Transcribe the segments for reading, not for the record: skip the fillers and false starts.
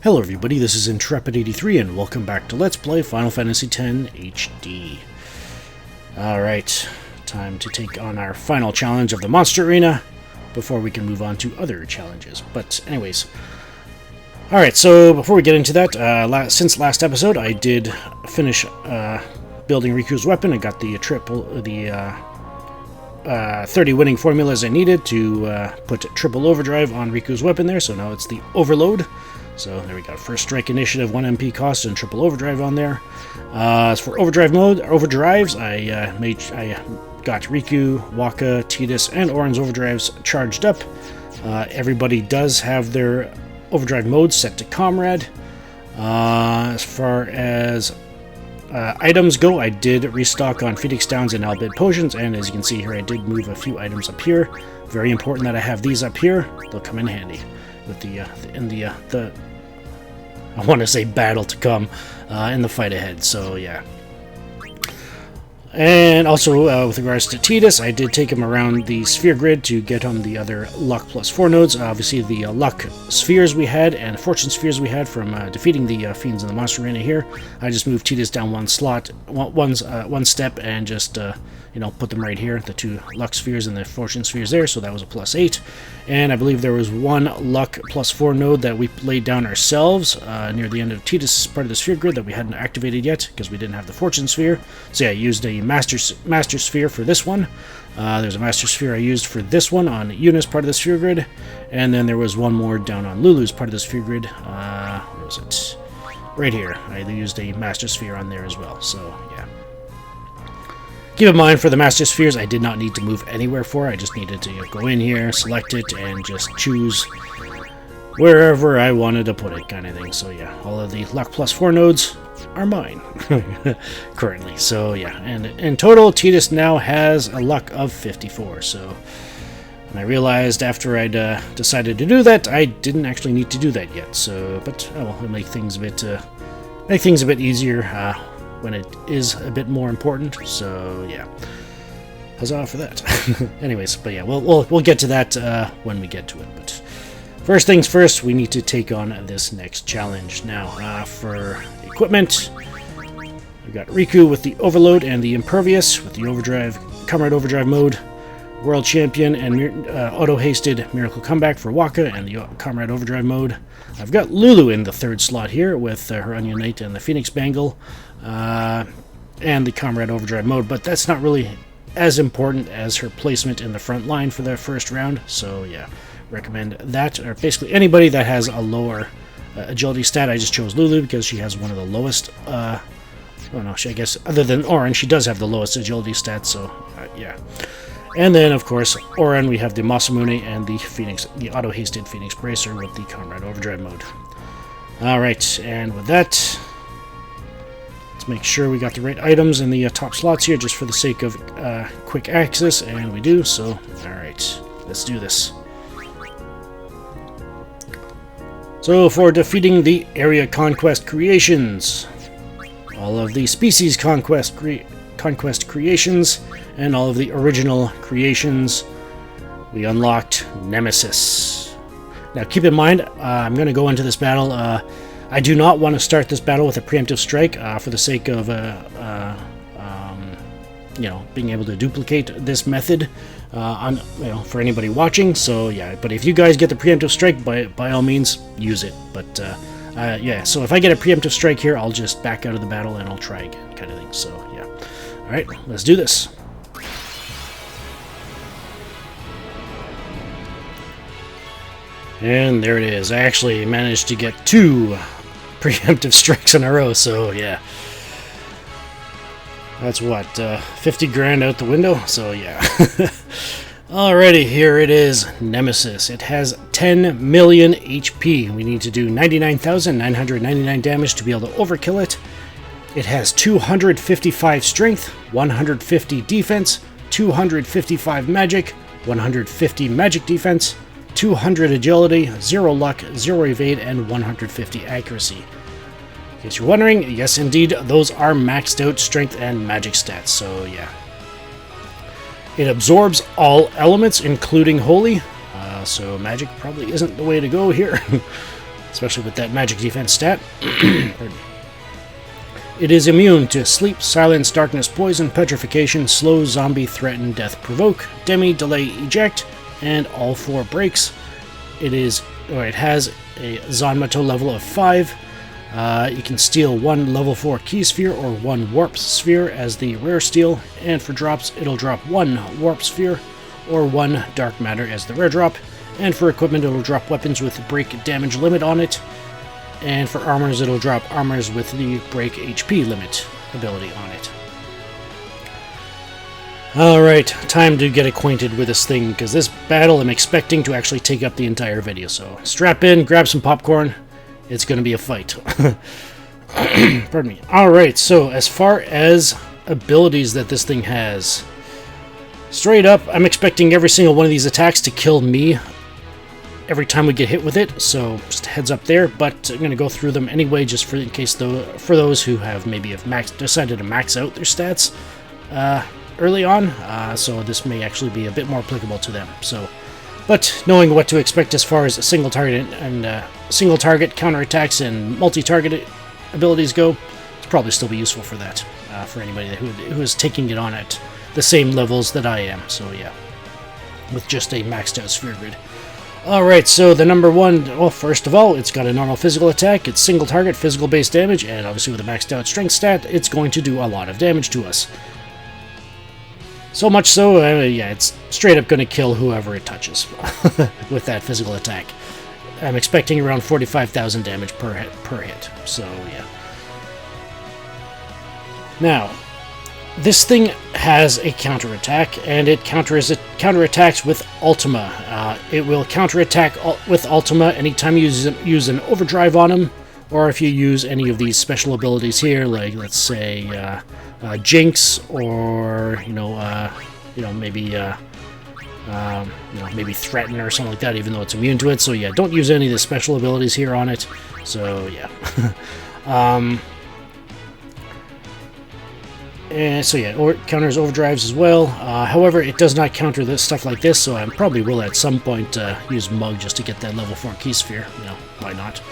Hello everybody, this is Intrepid83 and welcome back to Let's Play Final Fantasy X HD. Alright, time to take on our final challenge of the Monster Arena before we can move on to other challenges. But anyways, alright, so before we get into that, since last episode I did finish building Riku's weapon. I got the 30 winning formulas I needed to put triple overdrive on Riku's weapon there, so now it's the overload. So there we go, first strike initiative, 1 MP cost, and triple overdrive on there. As for overdrive mode, overdrives, I got Rikku, Wakka, Tidus, and Auron's overdrives charged up. Everybody does have their overdrive mode set to Comrade. As far as items go, I did restock on Phoenix Downs and Albid Potions, and as you can see here, I did move a few items up here. Very important that I have these up here. They'll come in handy with the I want to say battle to come in the fight ahead. So yeah. And also with regards to Tidus, I did take him around the sphere grid to get on the other luck plus 4 nodes. Obviously the luck spheres we had and fortune spheres we had from defeating the fiends in the monster arena here. I just moved Tidus down one slot, one step, and just put them right here, the 2 luck spheres and the fortune spheres there, so that was a +8. And I believe there was 1 luck plus 4 node that we laid down ourselves near the end of Tidus' part of the sphere grid that we hadn't activated yet because we didn't have the fortune sphere. So yeah, I used a master sphere for this one. There's a master sphere I used for this one on Yuna's part of the sphere grid, and then there was one more down on Lulu's part of the sphere grid. Where was it? Right here. I used a master sphere on there as well, so yeah. Keep in mind, for the Master Spheres, I did not need to move anywhere for. I just needed to go in here, select it, and just choose wherever I wanted to put it, kind of thing. So yeah, all of the Luck plus 4 nodes are mine, currently. So yeah, and in total, Tidus now has a Luck of 54. So, and I realized after I'd decided to do that, I didn't actually need to do that yet. So, but oh well, it'll make things a bit easier when it is a bit more important. So yeah, huzzah for that. Anyways, but yeah, we'll get to that when we get to it. But first things first, we need to take on this next challenge. Now, for equipment, we got Rikku with the Overload and the Impervious with the Overdrive, Comrade Overdrive mode, World Champion and Auto-Hasted Miracle Comeback for Wakka and the Comrade Overdrive mode. I've got Lulu in the 3rd slot here with her Onion Knight and the Phoenix Bangle, and the Comrade Overdrive mode, but that's not really as important as her placement in the front line for the first round. So yeah, recommend that, or basically anybody that has a lower agility stat. I just chose Lulu because she has one of the lowest, I guess other than Auron, she does have the lowest agility stats, so yeah. And then, of course, Auron, we have the Masamune and the auto-hasted Phoenix Bracer with the Comrade Overdrive mode. Alright, and with that, let's make sure we got the right items in the top slots here, just for the sake of quick access, and we do, so, alright, let's do this. So, for defeating the Area Conquest Creations, all of the Species Conquest Creations, and all of the original creations, we unlocked Nemesis. Now keep in mind, I'm going to go into this battle. I do not want to start this battle with a preemptive strike for the sake of being able to duplicate this method for anybody watching. So yeah, but if you guys get the preemptive strike, by all means use it. But yeah, so if I get a preemptive strike here, I'll just back out of the battle and I'll try again, kind of thing. So yeah, all right, let's do this. And there it is. I actually managed to get 2 preemptive strikes in a row, so yeah. That's what, 50 grand out the window? So yeah. Alrighty, here it is, Nemesis. It has 10 million HP. We need to do 99,999 damage to be able to overkill it. It has 255 strength, 150 defense, 255 magic, 150 magic defense, 200 agility, 0 luck, 0 evade, and 150 accuracy. In case you're wondering, yes indeed, those are maxed out strength and magic stats, so yeah. It absorbs all elements, including holy, so magic probably isn't the way to go here. especially with that magic defense stat. Pardon me. It is immune to Sleep, Silence, Darkness, Poison, Petrification, Slow, Zombie, Threaten, Death, Provoke, Demi, Delay, Eject, and all 4 breaks. It has a Zanmato level of 5. You can steal 1 level 4 Key Sphere or 1 Warp Sphere as the rare steal, and for drops it'll drop 1 Warp Sphere or 1 Dark Matter as the rare drop, and for equipment it'll drop weapons with break damage limit on it, and for armors it'll drop armors with the break HP limit ability on it. Alright, time to get acquainted with this thing, because this battle I'm expecting to actually take up the entire video, so strap in, grab some popcorn, it's going to be a fight. Pardon me. Alright, so as far as abilities that this thing has, straight up, I'm expecting every single one of these attacks to kill me every time we get hit with it, so just a heads up there, but I'm going to go through them anyway, just for in case for those who have decided to max out their stats early on, so this may actually be a bit more applicable to them. So, but knowing what to expect as far as single target and single target counterattacks and multi-target abilities go, it's probably still be useful for that, for anybody who is taking it on at the same levels that I am. So yeah, with just a maxed out sphere grid. Alright, so the number one, well, first of all, it's got a normal physical attack, it's single target, physical based damage, and obviously with a maxed out strength stat, it's going to do a lot of damage to us. So much so, yeah, it's straight up going to kill whoever it touches with that physical attack. I'm expecting around 45,000 damage per hit, so yeah. Now, this thing has a counterattack, and it counterattacks with Ultima. It will counterattack with Ultima anytime you use an overdrive on him, or if you use any of these special abilities here, like let's say Jinx, or maybe maybe Threaten or something like that, even though it's immune to it. So yeah, don't use any of the special abilities here on it. So yeah. And so yeah, or it counters overdrives as well. However, it does not counter this stuff like this, so I probably will at some point use Mug just to get that level 4 Key Sphere. You know, why not?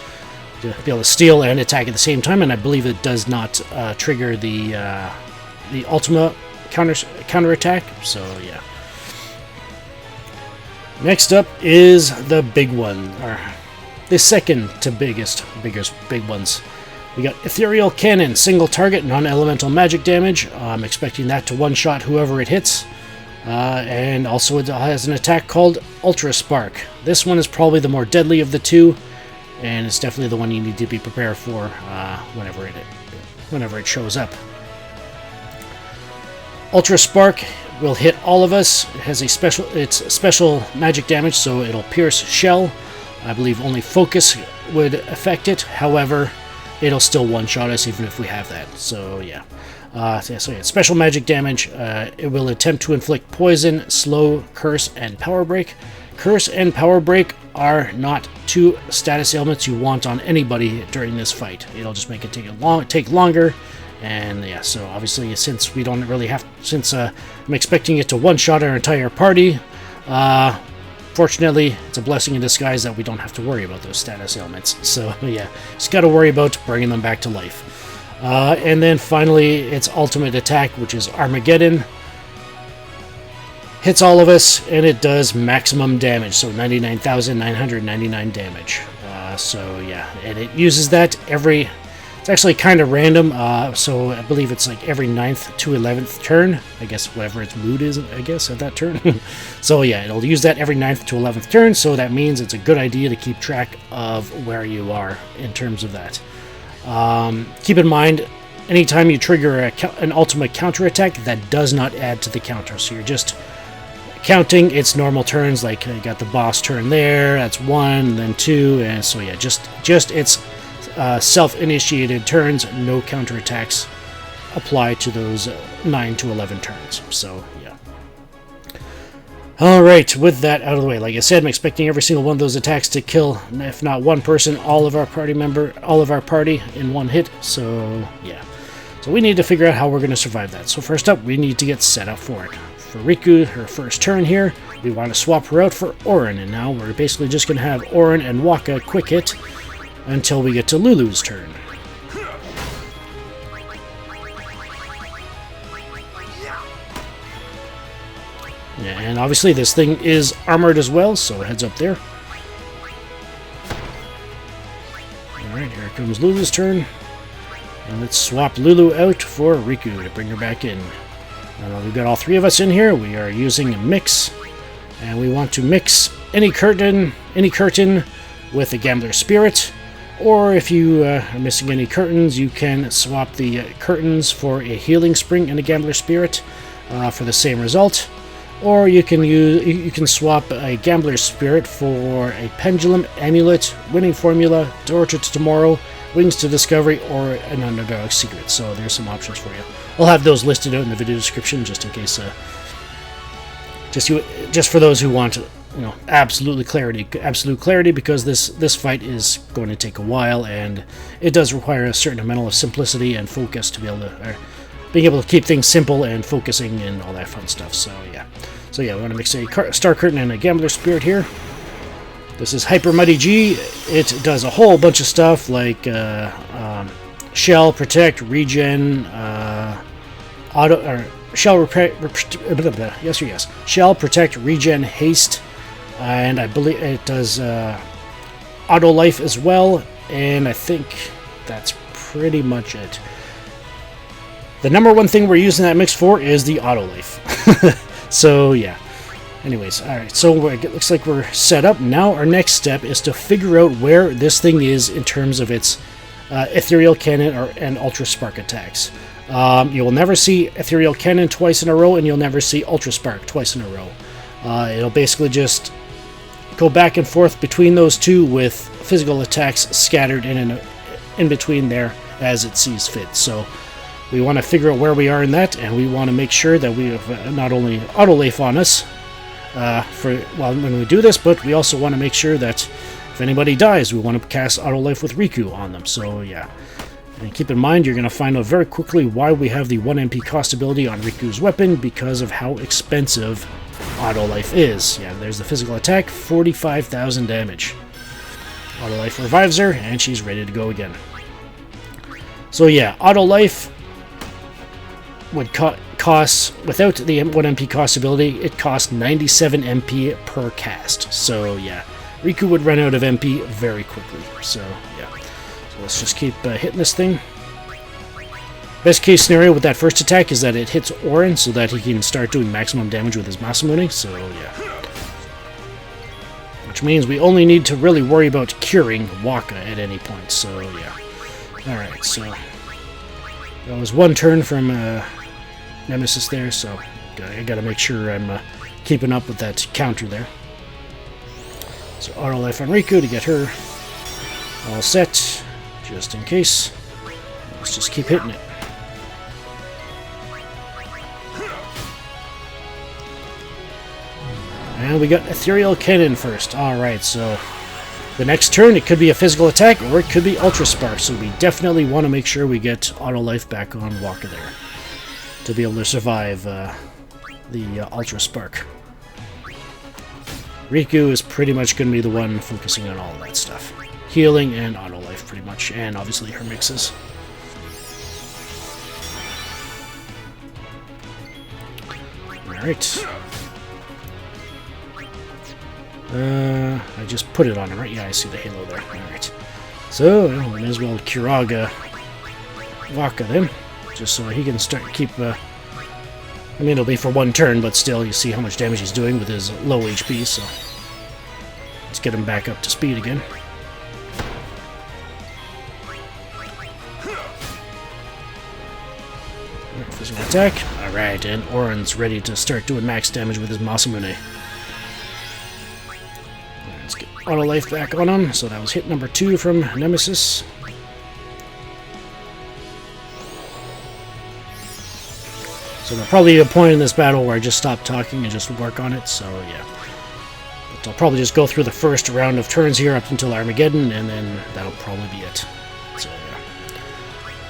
To be able to steal and attack at the same time, and I believe it does not trigger the Ultima counterattack. So yeah. Next up is the big one, or the second to biggest big ones. We got Ethereal Cannon, single target, non-elemental magic damage. I'm expecting that to one-shot whoever it hits. And also it has an attack called Ultra Spark. This one is probably the more deadly of the two, and it's definitely the one you need to be prepared for whenever it shows up. Ultra Spark will hit all of us. It has it's special magic damage, so it'll pierce shell. I believe only focus would affect it. However, it'll still one-shot us even if we have that. So yeah. Special magic damage. It will attempt to inflict poison, slow, curse, and power break. Curse and power break are not two status ailments you want on anybody during this fight. It'll just make it take longer. And yeah, so obviously since we don't really have, I'm expecting it to one-shot our entire party, fortunately, it's a blessing in disguise that we don't have to worry about those status ailments. So yeah, just got to worry about bringing them back to life. And then finally, its ultimate attack, which is Armageddon, hits all of us, and it does maximum damage, so 99,999 damage. So yeah, and it uses that every... It's actually kind of random, so I believe it's like every 9th to 11th turn. I guess whatever its mood is, I guess, at that turn. So yeah, it'll use that every 9th to 11th turn, so that means it's a good idea to keep track of where you are in terms of that. Keep in mind, anytime you trigger an ultimate counterattack, that does not add to the counter, so you're just counting its normal turns, like you got the boss turn there, that's 1, then 2, and so yeah, just its self-initiated turns, no counterattacks apply to those 9 to 11 turns. So yeah. Alright, with that out of the way, like I said, I'm expecting every single one of those attacks to kill, if not one person, all of our party in one hit. So yeah. So we need to figure out how we're going to survive that. So first up, we need to get set up for it. For Rikku, her first turn here, we want to swap her out for Auron, and now we're basically just going to have Auron and Wakka quick hit. until we get to Lulu's turn. And obviously this thing is armored as well, so it heads up there. Alright, here comes Lulu's turn. And let's swap Lulu out for Rikku to bring her back in. We've got all three of us in here. We are using a mix. And we want to mix any curtain with a Gambler's Spirit. Or if you are missing any curtains, you can swap the curtains for a Healing Spring and a Gambler's Spirit for the same result. Or you can swap a Gambler's Spirit for a Pendulum, Amulet, Winning Formula, Torture to Tomorrow, Wings to Discovery, or an Underdog Secret. So there's some options for you. I'll have those listed out in the video description just in case, just for those who want, absolute clarity, because this fight is going to take a while, and it does require a certain amount of simplicity and focus to be able to, being able to keep things simple and focusing and all that fun stuff. So yeah, we want to mix a Star Curtain and a Gambler's Spirit here. This is Hyper Mighty G. It does a whole bunch of stuff like Shell, Protect, Regen, Shell, Shell, Protect, Regen, Haste, and I believe it does Auto Life as well, and I think that's pretty much it. The number one thing we're using that mix for is the Auto Life. So yeah. Anyways, alright, so it looks like we're set up. Now our next step is to figure out where this thing is in terms of its Ethereal Cannon and Ultra Spark attacks. You will never see Ethereal Cannon twice in a row, and you'll never see Ultra Spark twice in a row. It'll basically just go back and forth between those two with physical attacks scattered in between there as it sees fit. So we want to figure out where we are in that, and we want to make sure that we have not only Auto Life on us when we do this, but we also want to make sure that if anybody dies, we want to cast Auto Life with Rikku on them. So yeah, and keep in mind you're going to find out very quickly why we have the 1 MP cost ability on Rikku's weapon, because of how expensive Auto Life is. Yeah, there's the physical attack, 45,000 damage. Auto Life revives her, and she's ready to go again. So yeah, Auto Life would cost, without the 1 MP cost ability, it costs 97 MP per cast. So yeah, Rikku would run out of MP very quickly. So yeah, so let's just keep hitting this thing. Best case scenario with that first attack is that it hits Auron so that he can start doing maximum damage with his Masamune. So yeah, which means we only need to really worry about curing Wakka at any point. So yeah, alright, so that was one turn from Nemesis there, so I gotta make sure I'm keeping up with that counter there. So Auto Life on Rikku to get her all set, just in case. Let's just keep hitting it. And we got Ethereal Cannon first. Alright, so the next turn it could be a physical attack or it could be Ultra Spark, so we definitely want to make sure we get Auto Life back on Wakka there to be able to survive the Ultra Spark. Rikku is pretty much going to be the one focusing on all of that stuff. Healing and Auto Life pretty much, and obviously her mixes. Alright. I just put it on him, right? Yeah, I see the halo there. Alright. So, we may as well Wakka then, just so he can I mean, it'll be for one turn, but still, you see how much damage he's doing with his low HP, so let's get him back up to speed again. Right, physical attack. Alright, and Auron's ready to start doing max damage with his Masamune. Let's get Auto Life back on him, so that was hit number 2 from Nemesis. So there'll probably be a point in this battle where I just stop talking and just work on it, so yeah. But I'll probably just go through the first round of turns here up until Armageddon, and then that'll probably be it. So yeah.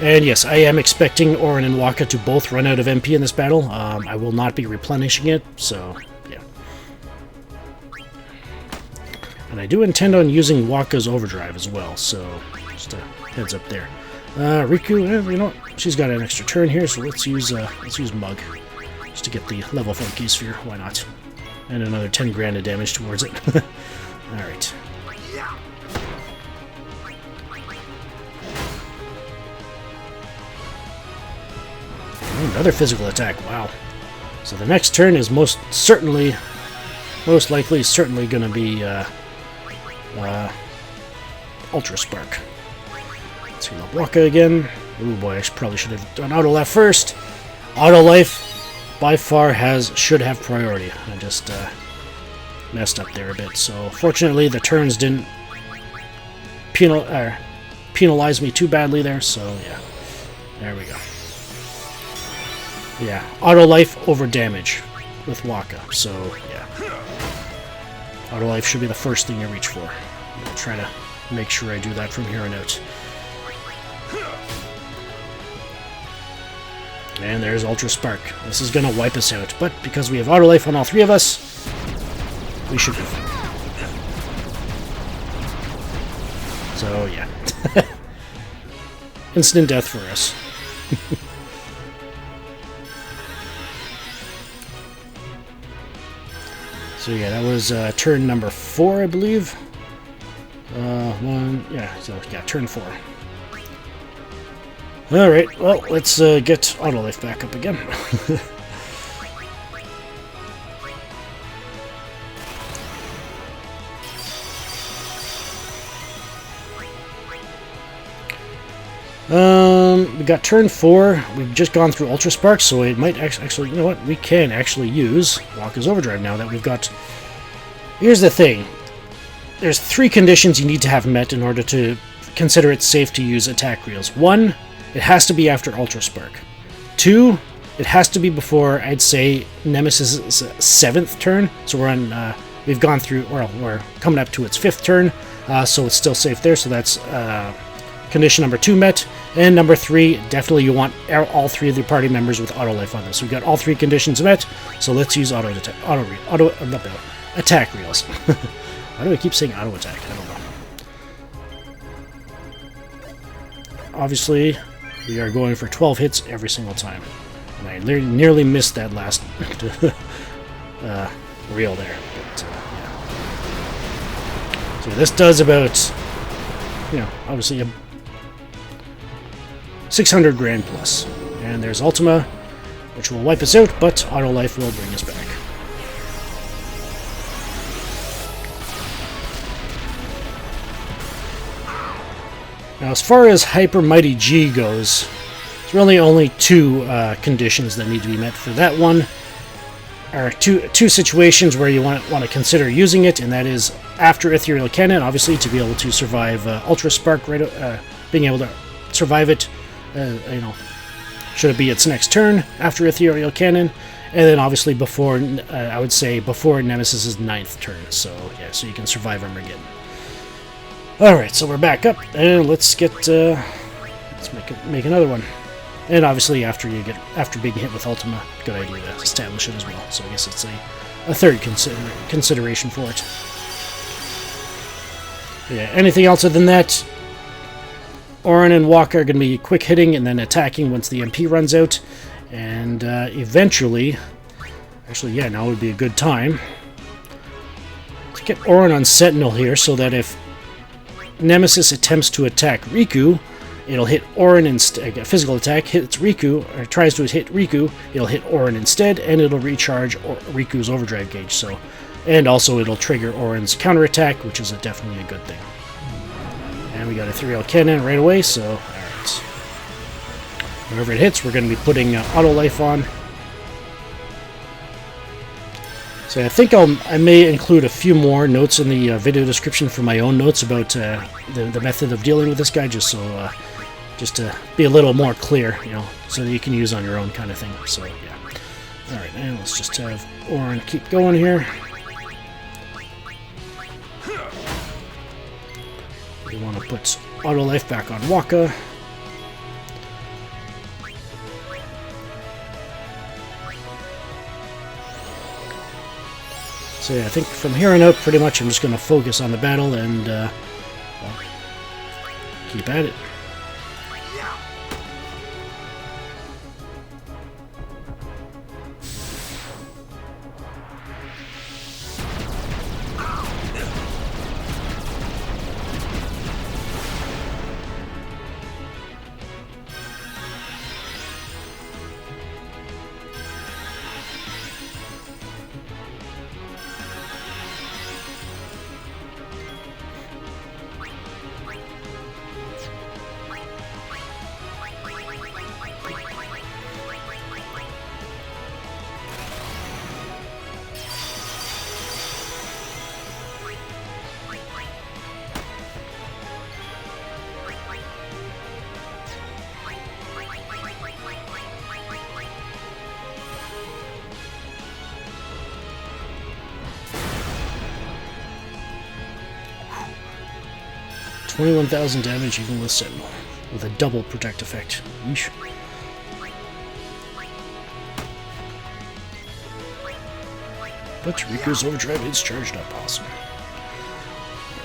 And yes, I am expecting Auron and Wakka to both run out of MP in this battle. I will not be replenishing it, so yeah. And I do intend on using Wakka's Overdrive as well, so just a heads up there. Rikku, you know what? She's got an extra turn here, so let's use Mug. Just to get the level 4 key sphere, why not? And another 10 grand of damage towards it. Alright. Another physical attack, wow. So the next turn is most likely going to be Ultra Spark. Let's heal up Wakka again. Oh boy, I probably should have done Auto Life first. Auto Life by far should have priority. I just messed up there a bit. So fortunately the turns didn't penalize me too badly there, so yeah. There we go. Yeah, Auto Life over damage with Wakka, so yeah. Auto Life should be the first thing you reach for. I'll try to make sure I do that from here on out. And there's Ultra Spark. This is going to wipe us out, but because we have Auto Life on all three of us, we should be fine. So yeah. Instant death for us. So yeah, that was turn number 4, I believe. Turn 4. Alright, well, let's get Auto Life back up again. We got turn 4. We've just gone through Ultra Spark, so it might actually, you know what? We can actually use Wakka's Overdrive now that we've got... Here's the thing. There's 3 conditions you need to have met in order to consider it safe to use attack reels. 1, it has to be after Ultra Spark. 2, it has to be before, I'd say, Nemesis' 7th turn. So we've gone through, well, we're coming up to its 5th turn, so it's still safe there. So that's condition number 2 met. And number 3, definitely you want all 3 of the party members with Auto Life on this. So we've got all 3 conditions met, so let's use attack reels. Why do I keep saying auto attack? I don't know. Obviously, we are going for 12 hits every single time. And I nearly missed that last reel there. But, yeah. So this does about, obviously 600 grand plus. And there's Ultima, which will wipe us out, but Auto Life will bring us back. Now, as far as Hyper Mighty G goes, there's really only 2 conditions that need to be met for that one. Or two situations where you want to consider using it, and that is after Ethereal Cannon, obviously, to be able to survive Ultra Spark, being able to survive it, should it be its next turn after Ethereal Cannon, and then obviously before, I would say, before Nemesis' 9th turn, so yeah, so you can survive Armageddon. Alright, so we're back up, and let's make another one. And obviously after being hit with Ultima, good idea to establish it as well. So I guess it's a third consideration for it. Yeah, anything else other than that, Auron and Wakka are going to be quick hitting and then attacking once the MP runs out. And eventually, actually yeah, now would be a good time to get Auron on Sentinel here so that if Nemesis attempts to attack Rikku, it'll hit Auron instead. A physical attack hits Rikku, or tries to hit Rikku, it'll hit Auron instead, and it'll recharge Riku's overdrive gauge. So, and also it'll trigger Auron's counterattack, which is definitely a good thing. And we got Ethereal Cannon right away, so alright. Whenever it hits, we're going to be putting Auto Life on. So I think I may include a few more notes in the video description for my own notes about the method of dealing with this guy, just to be a little more clear, so that you can use on your own kind of thing. So yeah. All right, and let's just have Auron keep going here. We want to put Auto Life back on Wakka. So yeah, I think from here on out, pretty much I'm just going to focus on the battle and well, keep at it. $21,000 damage even with Sentinel, with a double protect effect. Yeesh. But Riku's overdrive is charged up. Awesome.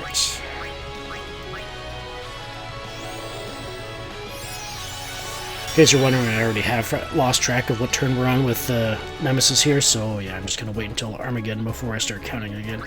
Right. In case you're wondering, I already have lost track of what turn we're on with Nemesis here, so yeah, I'm just going to wait until Armageddon before I start counting again.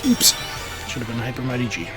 Oops. Should have been Hyper Mighty G.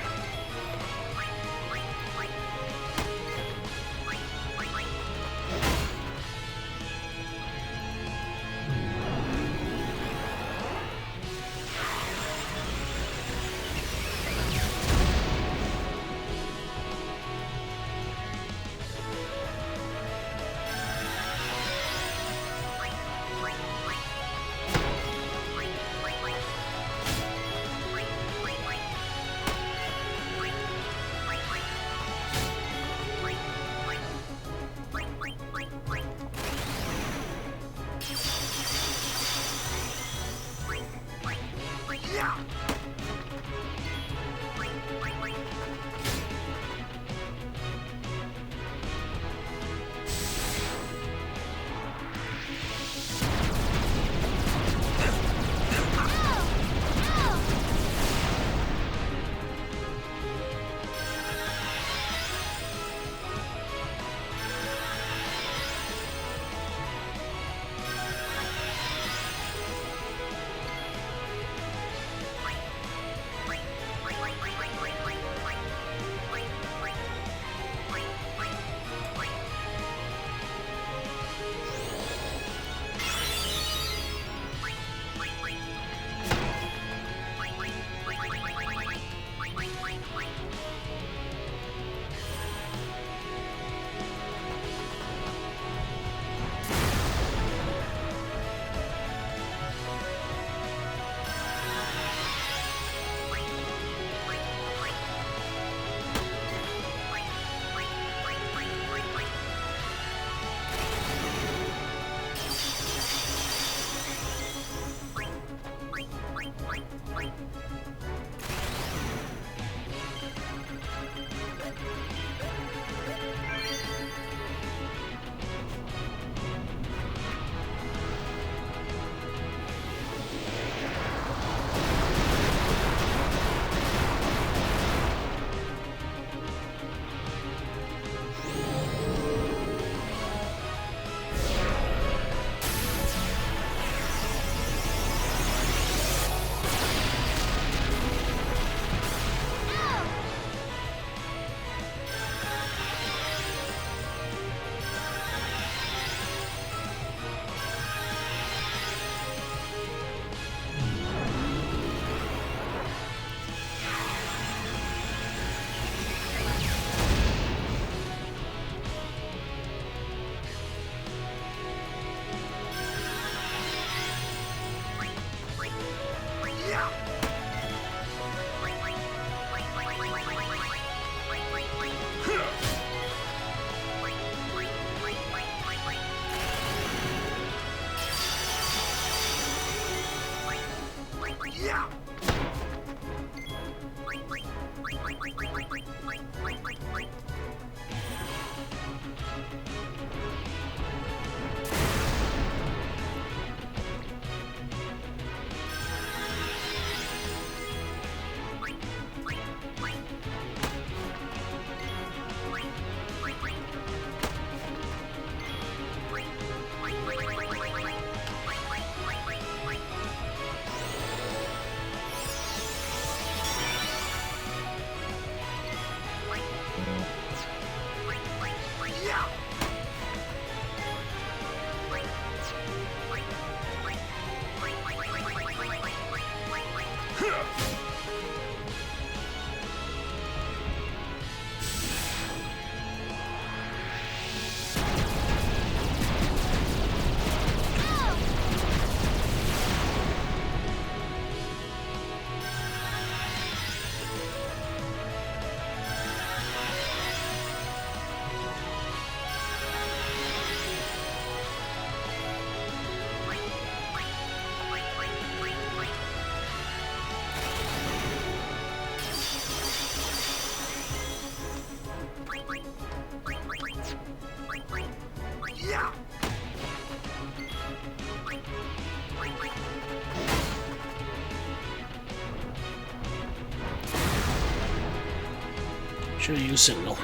Show you a signal.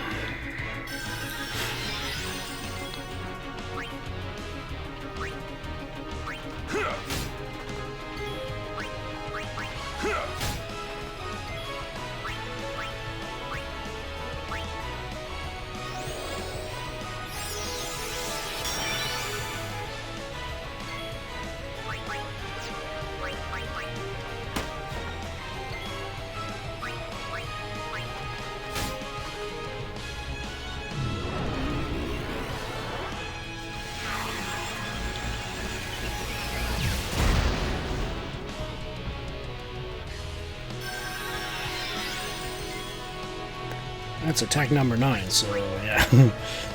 That's attack number 9, so yeah.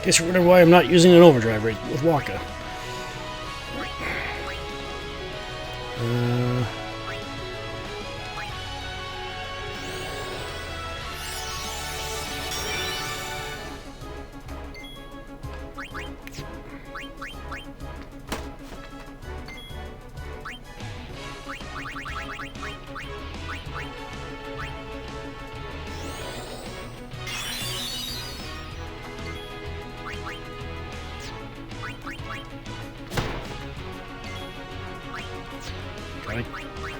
Guess you're wondering why I'm not using an overdrive rate with Wakka.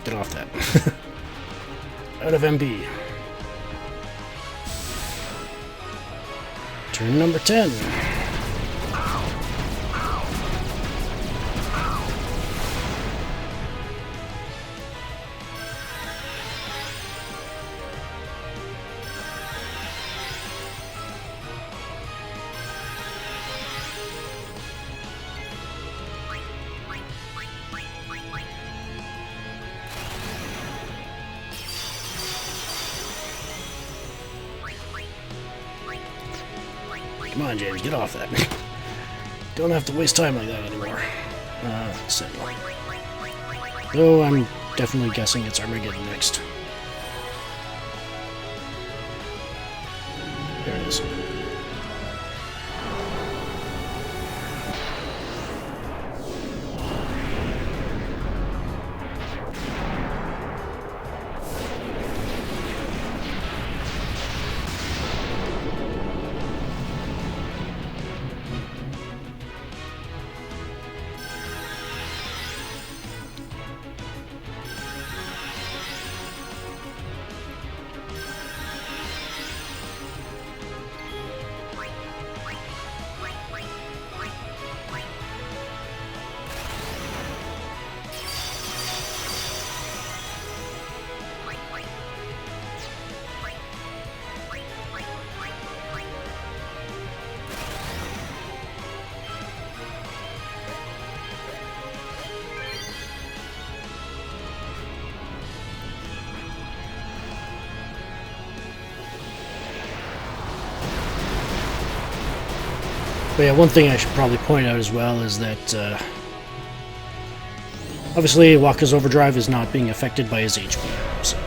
Get off that. Out of MB. Turn number 10. Come on, James, get off that. Don't have to waste time like that anymore. Sentinel. Though I'm definitely guessing it's Armageddon next. There it is. But yeah, one thing I should probably point out as well is that Obviously, Wakka's overdrive is not being affected by his HP, so...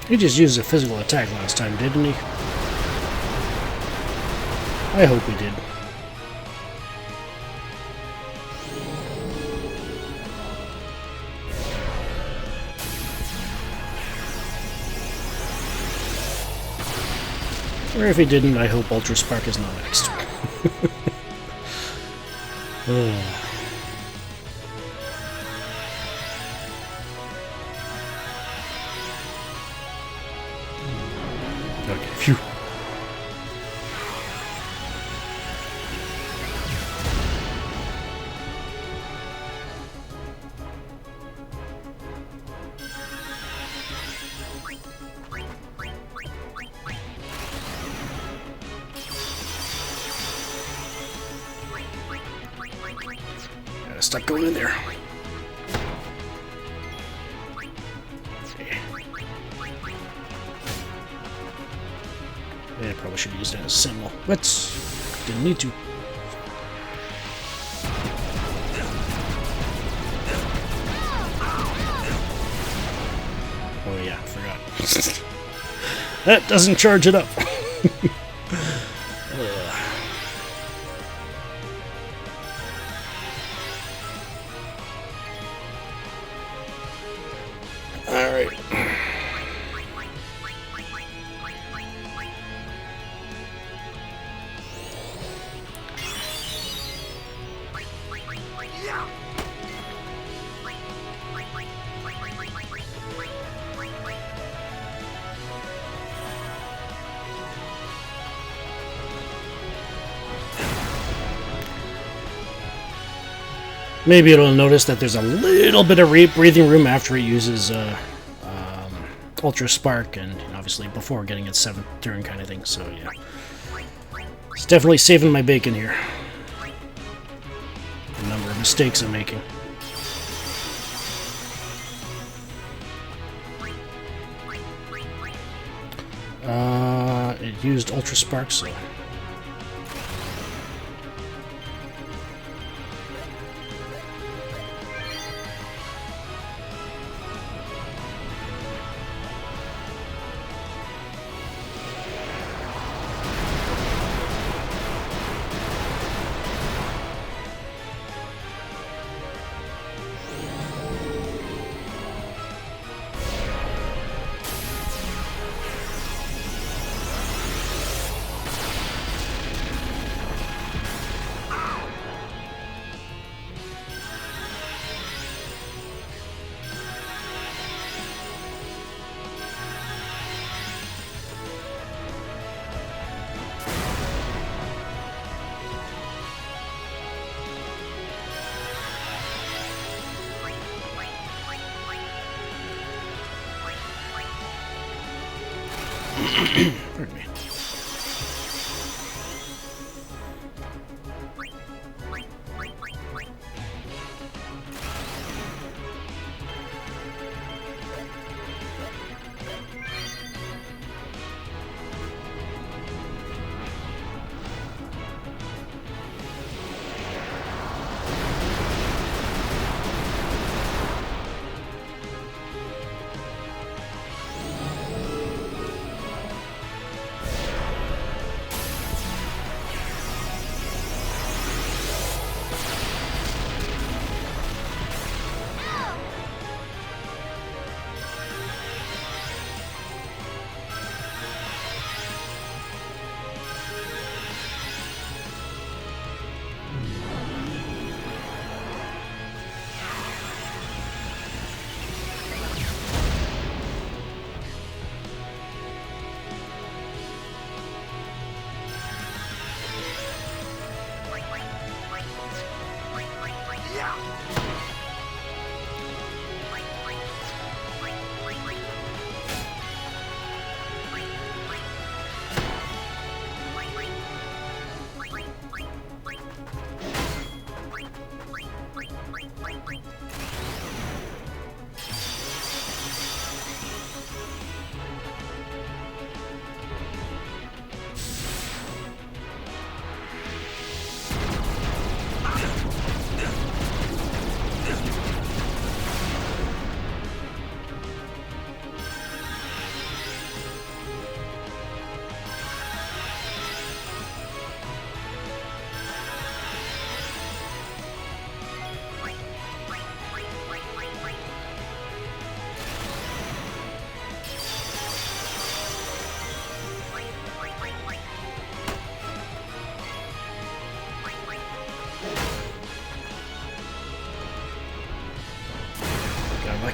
He just used a physical attack last time, didn't he? I hope he did. Or if he didn't, I hope Ultra Spark is not next. Okay, phew. Gotta stop going in there. Yeah, probably should have used it as a sentinel, but didn't need to. Oh yeah, I forgot. That doesn't charge it up. Alright. Maybe it'll notice that there's a little bit of breathing room after it uses Ultra Spark, and obviously before getting its 7th turn kind of thing, so yeah. It's definitely saving my bacon here. The number of mistakes I'm making. It used Ultra Spark, so... Pardon me.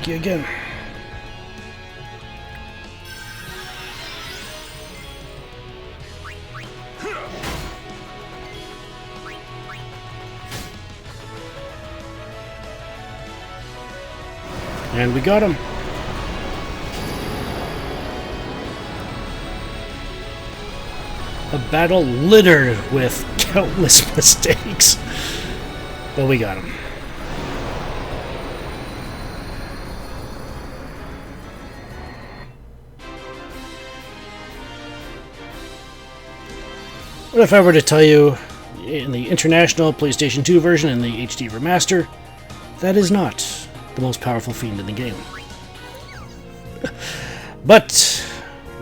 attack you again. And we got him. A battle littered with countless mistakes. But we got him. What if I were to tell you, in the international PlayStation 2 version and the HD remaster, that is not the most powerful fiend in the game. But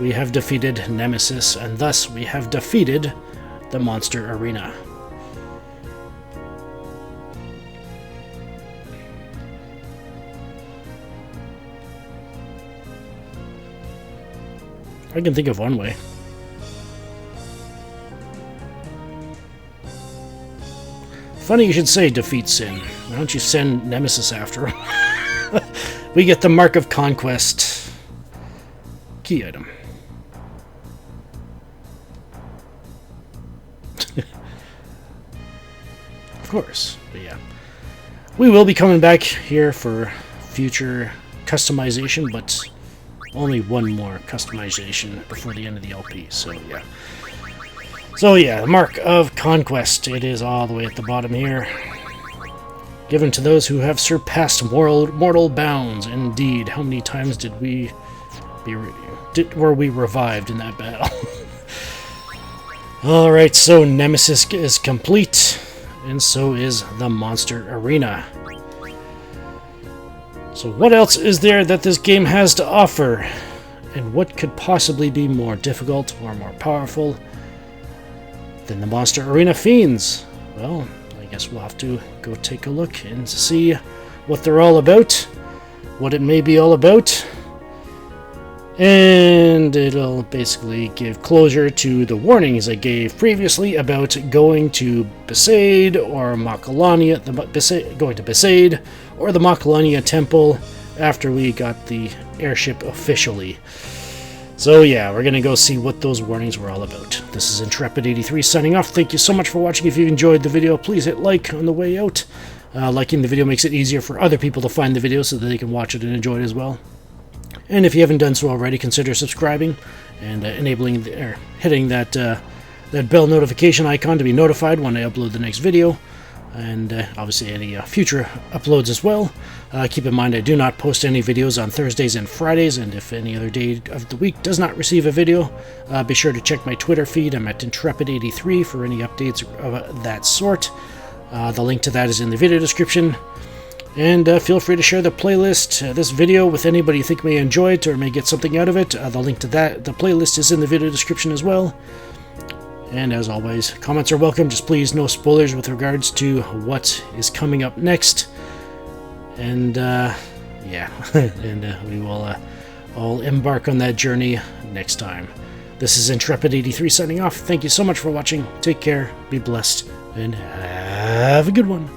we have defeated Nemesis, and thus we have defeated the monster arena. I can think of one way. Funny you should say defeat sin. Why don't you send Nemesis after him? We get the Mark of Conquest. Key item. Of course, but yeah. We will be coming back here for future customization, but only one more customization before the end of the LP, so yeah. So yeah, the Mark of Conquest. It is all the way at the bottom here. Given to those who have surpassed mortal bounds. Indeed, how many times were we revived in that battle? Alright, so Nemesis is complete, and so is the Monster Arena. So what else is there that this game has to offer? And what could possibly be more difficult or more powerful than the Monster Arena Fiends? Well, I guess we'll have to go take a look and see what they're all about, what it may be all about, and it'll basically give closure to the warnings I gave previously about going to Besaid or Makalania, going to Besaid or the Makalania Temple after we got the airship officially. So yeah, we're going to go see what those warnings were all about. This is Intrepid83 signing off. Thank you so much for watching. If you enjoyed the video, please hit like on the way out. Liking the video makes it easier for other people to find the video so that they can watch it and enjoy it as well. And if you haven't done so already, consider subscribing and hitting that bell notification icon to be notified when I upload the next video. And obviously any future uploads as well. Keep in mind I do not post any videos on Thursdays and Fridays, and if any other day of the week does not receive a video, be sure to check my Twitter feed. I'm at Intrepid83 for any updates of that sort. The link to that is in the video description. And feel free to share the playlist, this video, with anybody you think may enjoy it or may get something out of it. The link to the playlist is in the video description as well. And as always, comments are welcome, just please no spoilers with regards to what is coming up next. And yeah, and we will all embark on that journey next time. This is Intrepid83 signing off. Thank you so much for watching. Take care, be blessed, and have a good one.